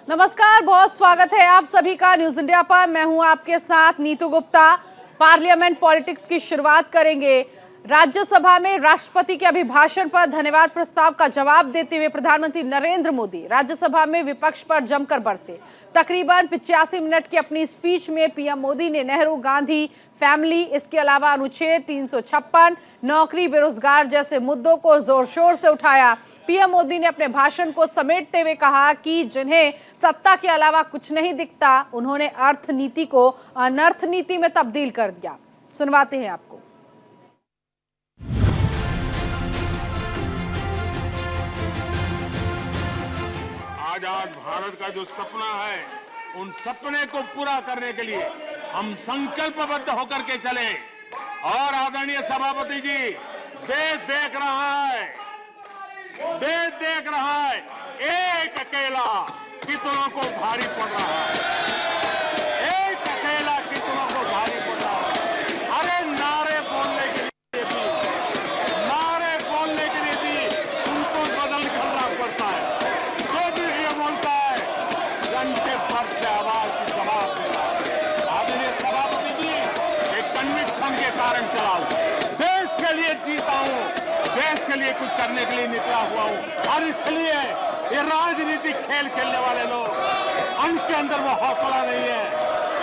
नमस्कार, बहुत स्वागत है आप सभी का न्यूज इंडिया पर। मैं हूं आपके साथ नीतू गुप्ता। पार्लियामेंट पॉलिटिक्स की शुरुआत करेंगे। राज्यसभा में राष्ट्रपति के अभिभाषण पर धन्यवाद प्रस्ताव का जवाब देते हुए प्रधानमंत्री नरेंद्र मोदी राज्यसभा में विपक्ष पर जमकर बरसे। तकरीबन 85 मिनट की अपनी स्पीच में पीएम मोदी ने नेहरू गांधी फैमिली, इसके अलावा अनुच्छेद 356, नौकरी, बेरोजगार जैसे मुद्दों को जोर शोर से उठाया। पीएम मोदी ने अपने भाषण को समेटते हुए कहा कि जिन्हें सत्ता के अलावा कुछ नहीं दिखता, उन्होंने अर्थनीति को अनर्थ नीति में तब्दील कर दिया। सुनवाते हैं आपको। आजाद भारत का जो सपना है, उन सपने को पूरा करने के लिए हम संकल्पबद्ध होकर के चले। और आदरणीय सभापति जी, देश देख रहा है, देश देख रहा है, एक अकेला कितनों को भारी पड़ रहा है, एक अकेला कितनों को भारी पड़ रहा है। अरे नारे बोलने के लिए भी, नारे बोलने के लिए भी उनको बदल करना पड़ता है। बोलता है घंटे भर से आवाज की जवाब देना। आदरणीय सभापति जी, एक कन्विक्शन के कारण चला हूं, देश के लिए जीता हूं, देश के लिए कुछ करने के लिए निकला हुआ हूं। और इसलिए ये राजनीतिक खेल खेलने वाले लोग, उनके अंदर वो हौसला नहीं है,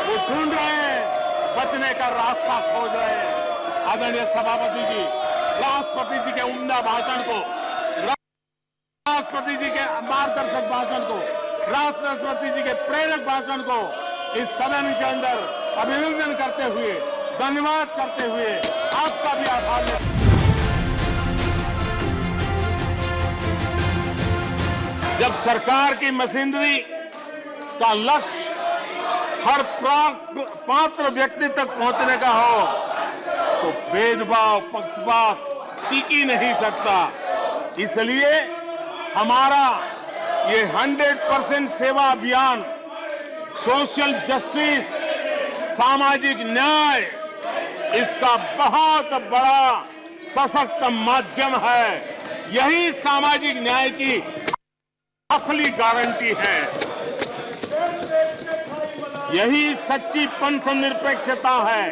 वो ढूंढ रहे हैं, बचने का रास्ता खोज रहे हैं। आदरणीय सभापति जी, राष्ट्रपति जी के उम्दा भाषण को, राष्ट्रपति जी के मार्गदर्शक भाषण को, राष्ट्रपति जी के प्रेरक भाषण को इस सदन के अंदर अभिनंदन करते हुए, धन्यवाद करते हुए आपका भी आभार व्यक्त। जब सरकार की मशीनरी का लक्ष्य हर पात्र व्यक्ति तक पहुंचने का हो, तो भेदभाव, पक्षपात टिक ही नहीं सकता। इसलिए हमारा ये 100% सेवा अभियान, सोशल जस्टिस, सामाजिक न्याय, इसका बहुत बड़ा सशक्त माध्यम है। यही सामाजिक न्याय की असली गारंटी है, यही सच्ची पंथ निरपेक्षता है,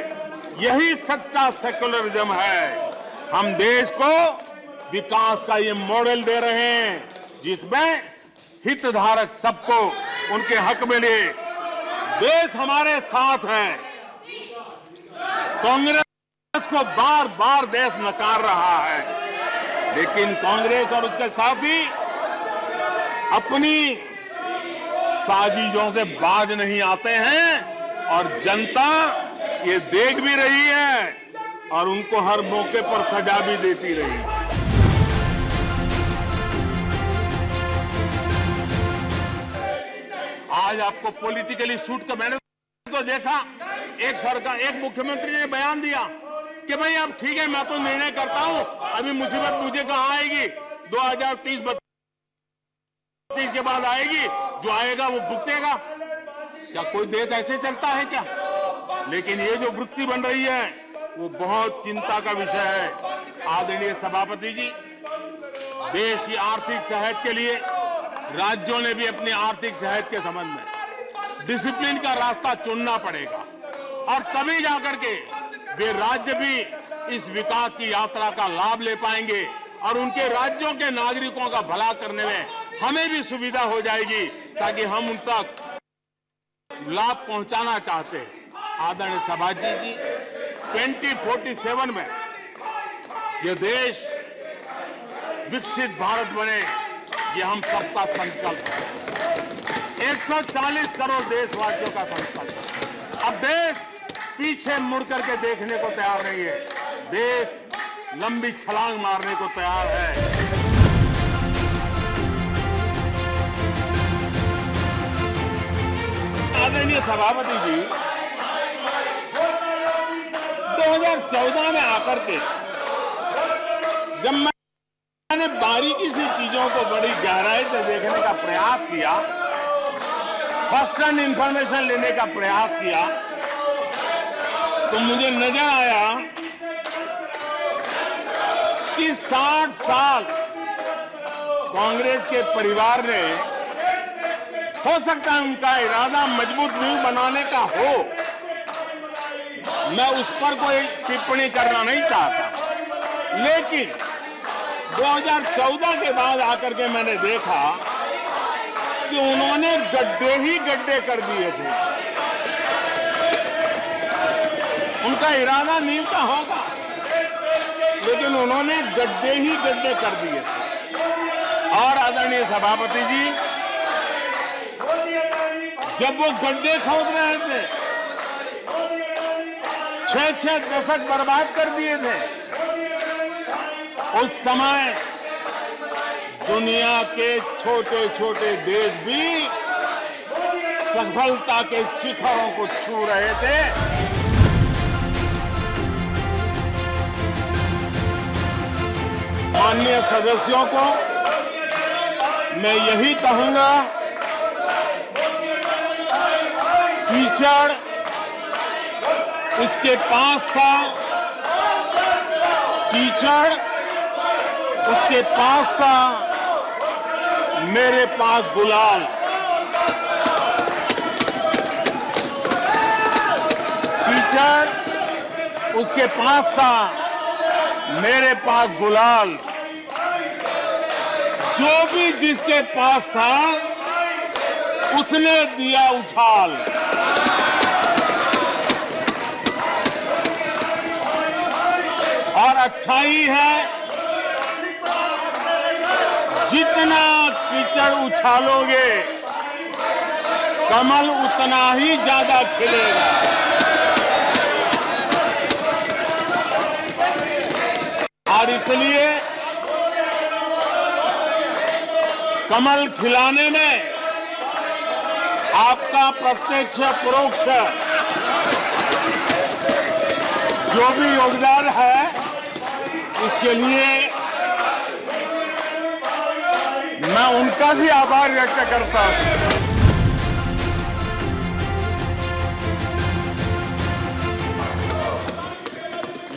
यही सच्चा सेकुलरिज्म है। हम देश को विकास का ये मॉडल दे रहे हैं, जिसमें हितधारक सबको उनके हक मिले। देश हमारे साथ है। कांग्रेस को बार बार देश नकार रहा है, लेकिन कांग्रेस और उसके साथी अपनी साजिशों से बाज नहीं आते हैं, और जनता ये देख भी रही है और उनको हर मौके पर सजा भी देती रही है। आज आपको पॉलिटिकली सूट का मैंने तो देखा, एक सरकार, एक मुख्यमंत्री ने बयान दिया कि भाई अब ठीक है, मैं तो निर्णय करता हूं, अभी मुसीबत मुझे कहां आएगी, 2030-32 के बाद आएगी, जो आएगा वो भुगतेगा। क्या कोई देश ऐसे चलता है क्या? लेकिन ये जो वृत्ति बन रही है, वो बहुत चिंता का विषय है। आदरणीय सभापति जी, देश की आर्थिक सेहत के लिए राज्यों ने भी अपनी आर्थिक सेहत के संबंध में डिसिप्लिन का रास्ता चुनना पड़ेगा, और तभी जाकर के वे राज्य भी इस विकास की यात्रा का लाभ ले पाएंगे, और उनके राज्यों के नागरिकों का भला करने में हमें भी सुविधा हो जाएगी, ताकि हम उन तक लाभ पहुंचाना चाहते हैं। आदरणीय सभापति जी, 2047 में ये देश विकसित भारत बने, ये हम सबका संकल्प है। 140 करोड़ देशवासियों का संकल्प है। अब देश पीछे मुड़ करके देखने को तैयार नहीं है, देश लंबी छलांग मारने को तैयार है। आदरणीय सभापति जी, 2014 में आकर के जब मैंने बारीकी से चीजों को बड़ी गहराई से देखने का प्रयास किया, फर्स्ट हैंड इंफॉर्मेशन लेने का प्रयास किया, तो मुझे नजर आया कि 60 साल कांग्रेस के परिवार ने, हो सकता है उनका इरादा मजबूत नींव बनाने का हो, मैं उस पर कोई टिप्पणी करना नहीं चाहता, लेकिन 2014 के बाद आकर के मैंने देखा कि उन्होंने गड्ढे ही गड्ढे कर दिए थे। उनका इरादा नींव का होगा, लेकिन उन्होंने गड्ढे ही गड्ढे कर दिए थे। और आदरणीय सभापति जी, जब वो गड्ढे खोद रहे थे, 6-6 दशक बर्बाद कर दिए थे, उस समय दुनिया के छोटे छोटे देश भी सफलता के शिखरों को छू रहे थे। माननीय सदस्यों को मैं यही कहूंगा, कीचड़ उसके पास था, कीचड़ उसके पास था, मेरे पास गुलाल। कीचड़ उसके पास था, मेरे पास गुलाल। जो भी जिसके पास था उसने दिया उछाल। और अच्छा ही है, जितना कीचड़ उछालोगे कमल उतना ही ज्यादा खिलेगा। और इसलिए कमल खिलाने में आपका प्रत्यक्ष परोक्ष जो भी योगदान है, इसके लिए मैं उनका भी आभार व्यक्त करता हूं।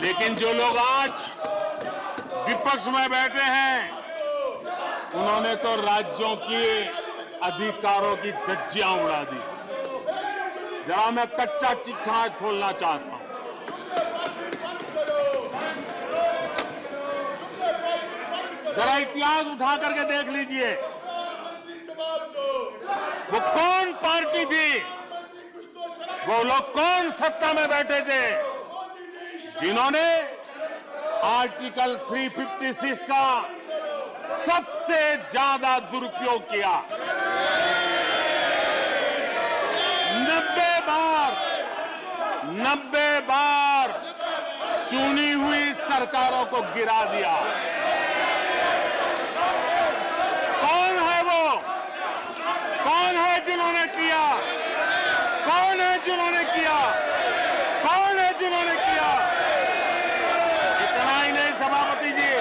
लेकिन जो लोग आज विपक्ष में बैठे हैं, उन्होंने तो राज्यों के अधिकारों की धज्जियां उड़ा दी। जरा मैं कच्चा चिट्ठा आज खोलना चाहता हूं। जरा इतिहास उठा करके देख लीजिए, वो कौन पार्टी थी, वो लोग कौन सत्ता में बैठे थे, जिन्होंने आर्टिकल 356 का सबसे ज्यादा दुरुपयोग किया। 90 बार चुनी हुई सरकारों को गिरा दिया। कौन है वो? कौन है जिन्होंने किया? कौन है जिन्होंने किया? कौन है जिन्होंने किया? इतना ही नहीं सभापति जी,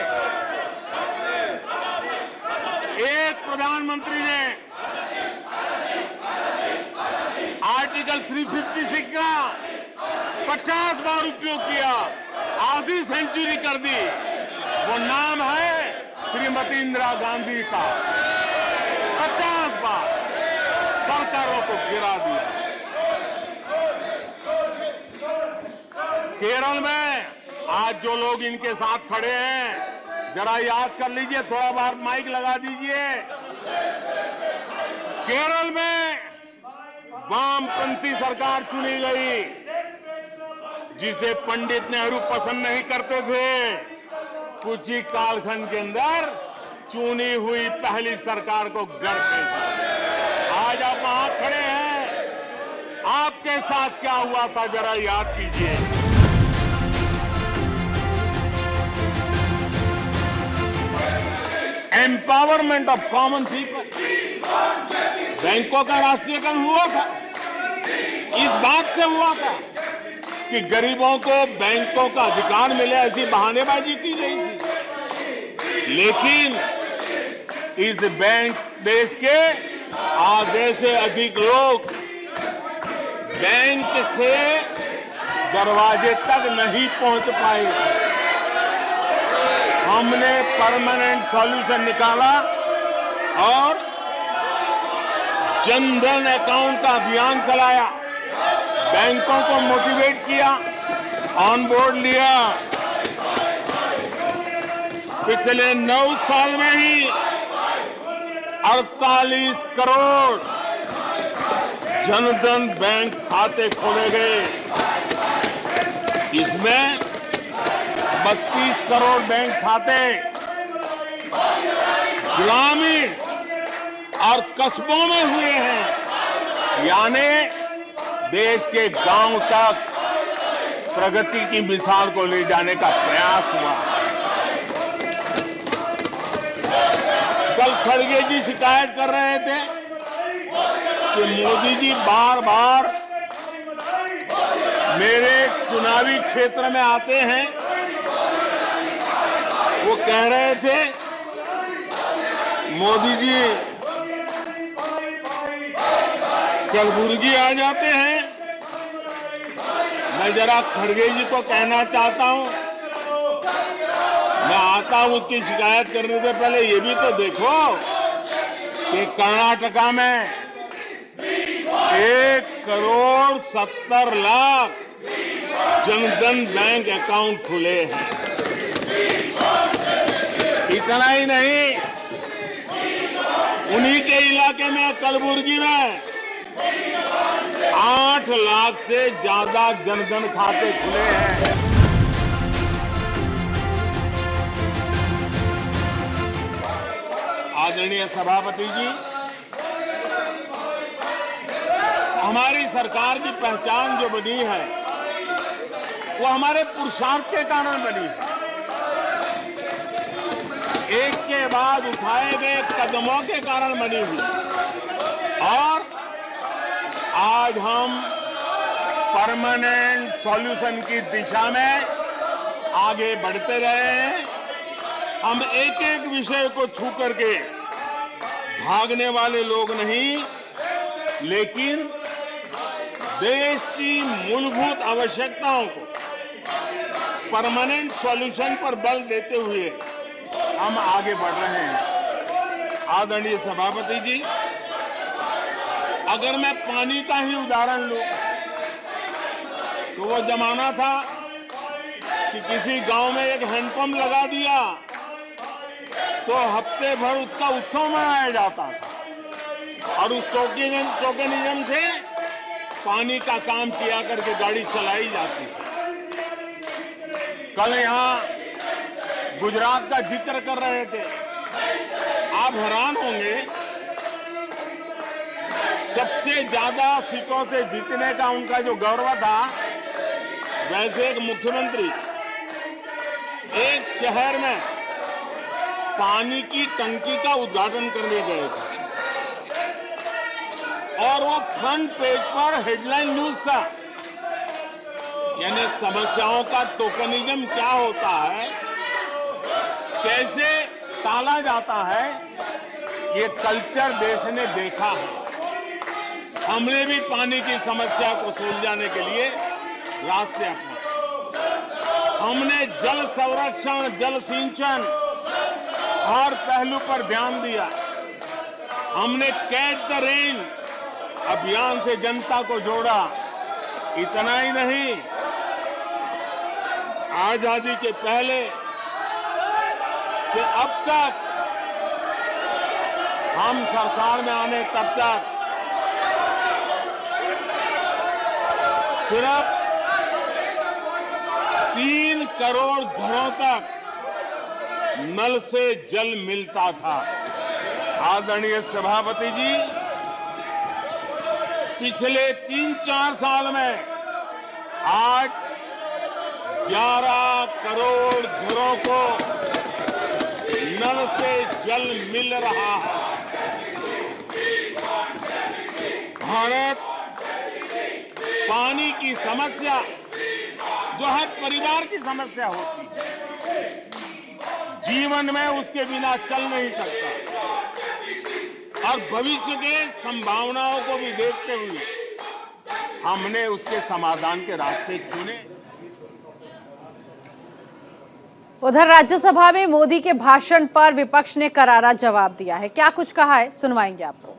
एक प्रधानमंत्री ने आर्टिकल 356 का 50 बार उपयोग किया, आधी सेंचुरी कर दी। वो नाम है श्रीमती इंदिरा गांधी का। 50 बार सरकारों को गिरा दिया। केरल में आज जो लोग इनके साथ खड़े हैं, जरा याद कर लीजिए, थोड़ा बार माइक लगा दीजिए। केरल में वामपंथी सरकार चुनी गई, जिसे पंडित नेहरू पसंद नहीं करते थे। कुछ ही कालखंड के अंदर चुनी हुई पहली सरकार को गढ़ते थे। आज आप वहां खड़े हैं, आपके साथ क्या हुआ था जरा याद कीजिए। एम्पावरमेंट ऑफ कॉमन पीपल, बैंकों का राष्ट्रीयकरण हुआ था, इस बात से हुआ था कि गरीबों को बैंकों का अधिकार मिले, ऐसी बहानेबाजी की गई थी। लेकिन इस बैंक देश के आधे से अधिक लोग बैंक से दरवाजे तक नहीं पहुंच पाए। हमने परमानेंट सॉल्यूशन निकाला और जनधन अकाउंट का अभियान चलाया, बैंकों को मोटिवेट किया, ऑन बोर्ड लिया। पिछले 9 साल में ही 48 करोड़ जनधन बैंक खाते खोले गए। इसमें 32 करोड़ बैंक खाते ग्रामीण और कस्बों में हुए हैं, यानी देश के गांव तक प्रगति की मिसाल को ले जाने का प्रयास हुआ। कल खड़गे जी शिकायत कर रहे थे कि मोदी जी बार बार मेरे चुनावी क्षेत्र में आते हैं। वो कह रहे थे मोदी जी कलबुर्गी आ जाते हैं। मैं जरा खड़गे जी को कहना चाहता हूं, मैं आता हूं उसकी शिकायत करने से पहले ये भी तो देखो कि कर्नाटका में 1,70,00,000 जनधन बैंक अकाउंट खुले हैं। इतना ही नहीं, उन्हीं के इलाके में कलबुर्गी में 8 लाख से ज्यादा जनधन खाते खुले हैं। आदरणीय सभापति जी, हमारी सरकार की पहचान जो बनी है वो हमारे पुरुषार्थ के कारण बनी है। एक के बाद उठाए गए कदमों के कारण बनी हुई, और आज हम परमानेंट सॉल्यूशन की दिशा में आगे बढ़ते रहे हैं। हम एक एक विषय को छू करके भागने वाले लोग नहीं, लेकिन देश की मूलभूत आवश्यकताओं को परमानेंट सॉल्यूशन पर बल देते हुए हम आगे बढ़ रहे हैं। आदरणीय सभापति जी, अगर मैं पानी का ही उदाहरण लूं तो वो जमाना था कि किसी गांव में एक हैंडपंप लगा दिया तो हफ्ते भर उसका उत्सव मनाया जाता था, और उस टोकनिज्म से पानी का काम किया करके गाड़ी चलाई जाती थी। कल यहां गुजरात का जिक्र कर रहे थे, आप हैरान होंगे, सबसे ज्यादा सीटों से जीतने का उनका जो गौरव था, वैसे एक मुख्यमंत्री एक शहर में पानी की टंकी का उद्घाटन करने गए थे, और वो फ्रंट पेज पर हेडलाइन न्यूज था। यानी समस्याओं का टोकनिज्म क्या होता है, कैसे टाला जाता है, ये कल्चर देश ने देखा है। हमने भी पानी की समस्या को सुलझाने के लिए रास्ते अपनाए। हमने जल संरक्षण, जल सिंचन, हर पहलू पर ध्यान दिया। हमने कैच द रेन अभियान से जनता को जोड़ा। इतना ही नहीं, आजादी के पहले से अब तक हम सरकार में आने तब तक सिर्फ 3 करोड़ घरों तक नल से जल मिलता था। आदरणीय सभापति जी, पिछले 3-4 साल में आज 11 करोड़ घरों को नल से जल मिल रहा है। भारत पानी की समस्या जो हर परिवार की समस्या होती है, जीवन में उसके बिना चल नहीं सकता, और भविष्य के संभावनाओं को भी देखते हुए हमने उसके समाधान के रास्ते चुने। उधर राज्यसभा में मोदी के भाषण पर विपक्ष ने करारा जवाब दिया है। क्या कुछ कहा है, सुनवाएंगे आपको।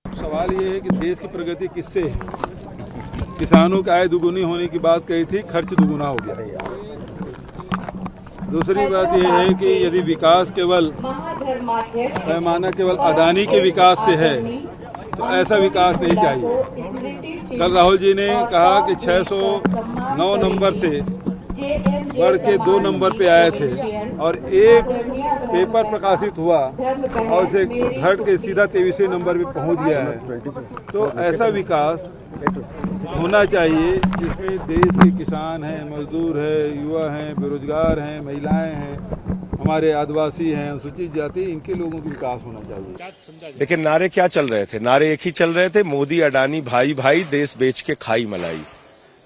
सवाल ये है कि देश की प्रगति किससे है? किसानों की आय दुगुनी होने की बात कही थी, खर्च दुगुना हो गया। दूसरी बात यह है कि यदि विकास केवल पैमाना केवल अदानी के विकास से है तो ऐसा विकास नहीं चाहिए। कल राहुल जी ने कहा कि 609 नंबर से बढ़ के 2 नंबर पे आए थे और एक पेपर प्रकाशित हुआ और उसे घट के सीधा 23वें नंबर पे पहुंच गया है। तो ऐसा विकास होना चाहिए जिसमें देश के किसान हैं, मजदूर हैं, युवा हैं, बेरोजगार हैं, महिलाएं हैं, हमारे आदिवासी हैं, अनुसूचित जाति, इनके लोगों का विकास होना चाहिए। लेकिन नारे क्या चल रहे थे? नारे एक ही चल रहे थे, मोदी अडानी भाई भाई, देश बेच के खाई मलाई।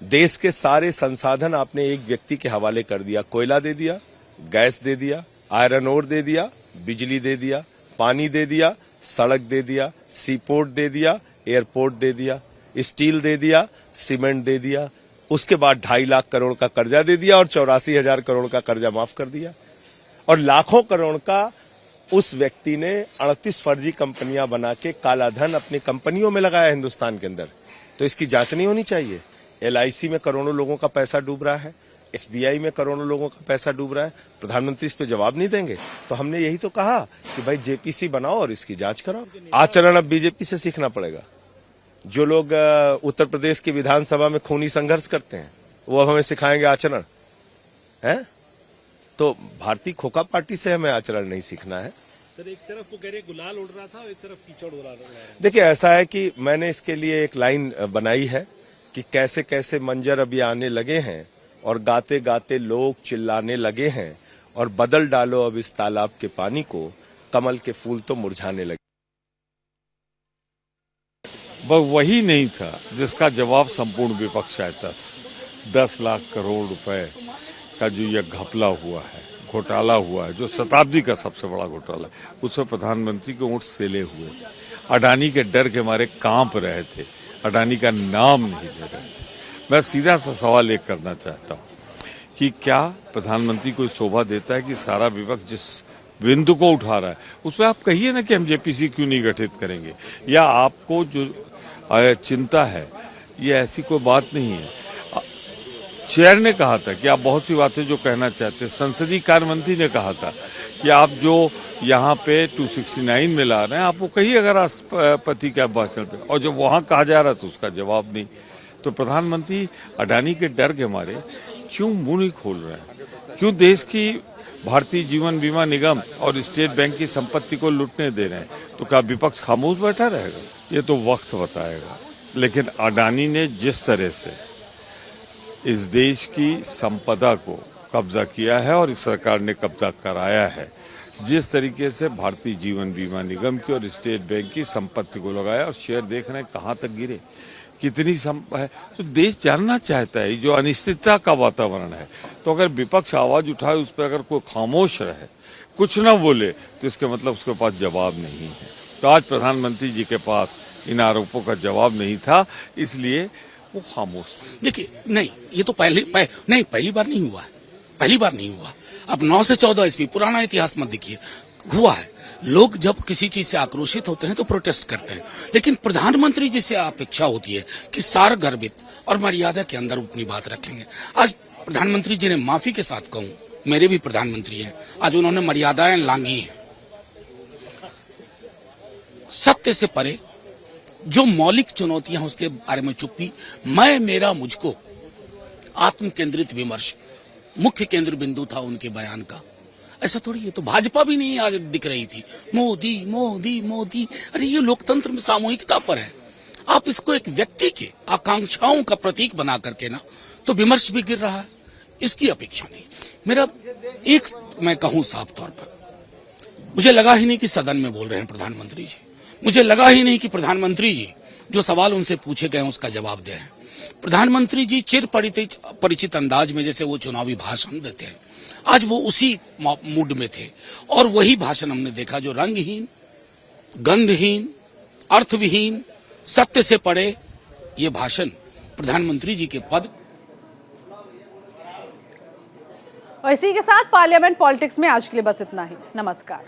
देश के सारे संसाधन आपने एक व्यक्ति के हवाले कर दिया। कोयला दे दिया, गैस दे दिया, आयरन ओर दे दिया, बिजली दे दिया, पानी दे दिया, सड़क दे दिया, सीपोर्ट दे दिया, एयरपोर्ट दे दिया, स्टील दे दिया, सीमेंट दे दिया। उसके बाद 2.5 लाख करोड़ का कर्जा दे दिया और 84,000 करोड़ का कर्जा माफ कर दिया। और लाखों करोड़ का उस व्यक्ति ने 38 फर्जी कंपनियां बना के काला धन अपनी कंपनियों में लगाया हिंदुस्तान के अंदर। तो इसकी जांच नहीं होनी चाहिए? LIC में करोड़ों लोगों का पैसा डूब रहा है, SBI में करोड़ों लोगों का पैसा डूब रहा है, प्रधानमंत्री इस पे जवाब नहीं देंगे? तो हमने यही तो कहा कि भाई JPC बनाओ और इसकी जांच कराओ। आचरण अब बीजेपी से सीखना पड़ेगा। जो लोग उत्तर प्रदेश की विधानसभा में खूनी संघर्ष करते हैं वो अब हमें सिखाएंगे आचरण है? तो भारतीय खोखा पार्टी से हमें आचरण नहीं सीखना है। सर, एक तरफ वो कह रहे गुलाल उड़ रहा था और एक तरफ कीचड़ उड़ रहा है। देखिए, ऐसा है कि मैंने इसके लिए एक लाइन बनाई है कि कैसे कैसे मंजर अभी आने लगे हैं और गाते गाते लोग चिल्लाने लगे हैं और बदल डालो अब इस तालाब के पानी को, कमल के फूल तो मुरझाने लगे। बस वही नहीं था जिसका जवाब संपूर्ण विपक्ष चाहता था। 10 लाख करोड़ रुपए का जो यह घपला हुआ है, घोटाला हुआ है, जो शताब्दी का सबसे बड़ा घोटाला है, उसमें प्रधानमंत्री के ऊँट सेले हुए थे। अडानी के डर के मारे कांप रहे थे, अडानी का नाम नहीं ले रहे थे। मैं सीधा सा सवाल एक करना चाहता हूँ कि क्या प्रधानमंत्री को शोभा देता है कि सारा विपक्ष जिस बिंदु को उठा रहा है उसमें आप कहिए ना कि हम JPC क्यों नहीं गठित करेंगे, या आपको जो चिंता है ये ऐसी कोई बात नहीं है। चेयर ने कहा था कि आप बहुत सी बातें जो कहना चाहते हैं, संसदीय कार्य मंत्री ने कहा था कि आप जो यहाँ पे 269 में ला रहे हैं आप वो कहिए अगर राष्ट्रपति के भाषण पे, और जब वहाँ कहा जा रहा तो उसका जवाब नहीं। तो प्रधानमंत्री अडानी के डर के मारे क्यों मुंह नहीं खोल रहे हैं? क्यों देश की भारतीय जीवन बीमा निगम और स्टेट बैंक की संपत्ति को लूटने दे रहे हैं? तो क्या विपक्ष खामोश बैठा रहेगा? ये तो वक्त बताएगा। लेकिन अडानी ने जिस तरह से इस देश की संपदा को कब्जा किया है और इस सरकार ने कब्जा कराया है, जिस तरीके से भारतीय जीवन बीमा निगम की और स्टेट बैंक की संपत्ति को लगाया और शेयर देख रहे हैं कहाँ तक गिरे, कितनी है, तो देश जानना चाहता है। जो अनिश्चितता का वातावरण है, तो अगर विपक्ष आवाज उठाए उस पर अगर कोई खामोश रहे, कुछ न बोले, तो इसके मतलब उसके पास जवाब नहीं है। तो आज प्रधानमंत्री जी के पास इन आरोपों का जवाब नहीं था, इसलिए वो खामोश। देखिए, नहीं, ये तो पहली बार नहीं हुआ है, पहली बार नहीं हुआ। अब 9 से 14 ईस्वी पुराना इतिहास मत देखिए, हुआ है। लोग जब किसी चीज से आक्रोशित होते हैं तो प्रोटेस्ट करते हैं, लेकिन प्रधानमंत्री जी से अपेक्षा होती है कि सार गर्भित और मर्यादा के अंदर अपनी बात रखेंगे। आज प्रधानमंत्री जी ने, माफी के साथ कहूं, मेरे भी प्रधानमंत्री हैं, आज उन्होंने मर्यादाएं लांघी हैं। सत्य से परे जो मौलिक चुनौतियां हैं उसके बारे में चुप्पी, मैं मेरा मुझको, आत्म केंद्रित विमर्श मुख्य केंद्र बिंदु था उनके बयान का। ऐसा थोड़ी है, तो भाजपा भी नहीं आज दिख रही थी, मोदी मोदी मोदी। अरे ये लोकतंत्र में सामूहिकता पर है। आप इसको एक व्यक्ति के आकांक्षाओं का प्रतीक बना करके ना, तो विमर्श भी गिर रहा है, इसकी अपेक्षा नहीं। मेरा एक, मैं कहूं साफ तौर पर, मुझे लगा ही नहीं कि सदन में बोल रहे हैं प्रधानमंत्री जी। मुझे लगा ही नहीं कि प्रधानमंत्री जी जो सवाल उनसे पूछे गए उसका जवाब दे रहे हैं। प्रधानमंत्री जी चिर परिचित अंदाज में जैसे वो चुनावी भाषण देते हैं, आज वो उसी मूड में थे और वही भाषण हमने देखा जो रंगहीन, गंधहीन, अर्थविहीन, सत्य से परे ये भाषण प्रधानमंत्री जी के पद। और इसी के साथ पार्लियामेंट पॉलिटिक्स में आज के लिए बस इतना ही। नमस्कार।